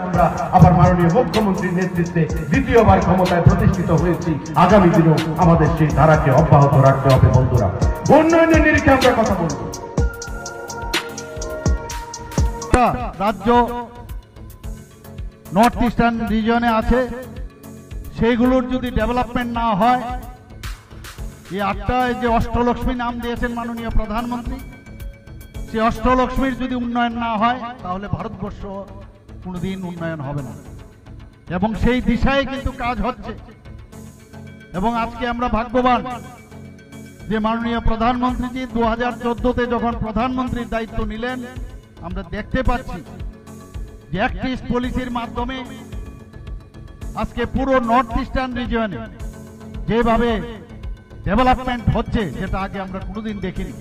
আমরা আবার মাননীয় মুখ্যমন্ত্রীর নেতৃত্বে দ্বিতীয়বার ক্ষমতায় প্রতিষ্ঠিত হয়েছি। আগামী দিনেও আমাদের সেই ধারাকে অব্যাহত রাখতে হবে বন্ধুরা। উন্নয়নের নিরিখে আমরা কথা বলব। রাজ্য নর্থ ইস্টার্ন রিজনে আছে, সেইগুলোর যদি ডেভেলপমেন্ট না হয়, এই 8টায় যে অষ্টলক্ষ্মী নাম দিয়েছেন মাননীয় প্রধানমন্ত্রী, সেই অষ্টলক্ষ্মীর যদি উন্নয়ন না হয় তাহলে ভারতবর্ষ কোনোদিন উন্নয়ন হবে না। এবং সেই দিশায় কিন্তু কাজ হচ্ছে। এবং আজকে আমরা ভাগ্যবান যে মাননীয় প্রধানমন্ত্রীজি 2014-তে যখন প্রধানমন্ত্রীর দায়িত্ব নিলেন, আমরা দেখতে পাচ্ছি যে অ্যাক্ট ইস্ট পলিসির মাধ্যমে আজকে পুরো নর্থ ইস্টার্ন রিজিয়নে যেভাবে ডেভেলপমেন্ট হচ্ছে, যেটা আগে আমরা কোনোদিন দেখিনি।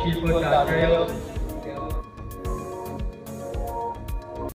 শিল্প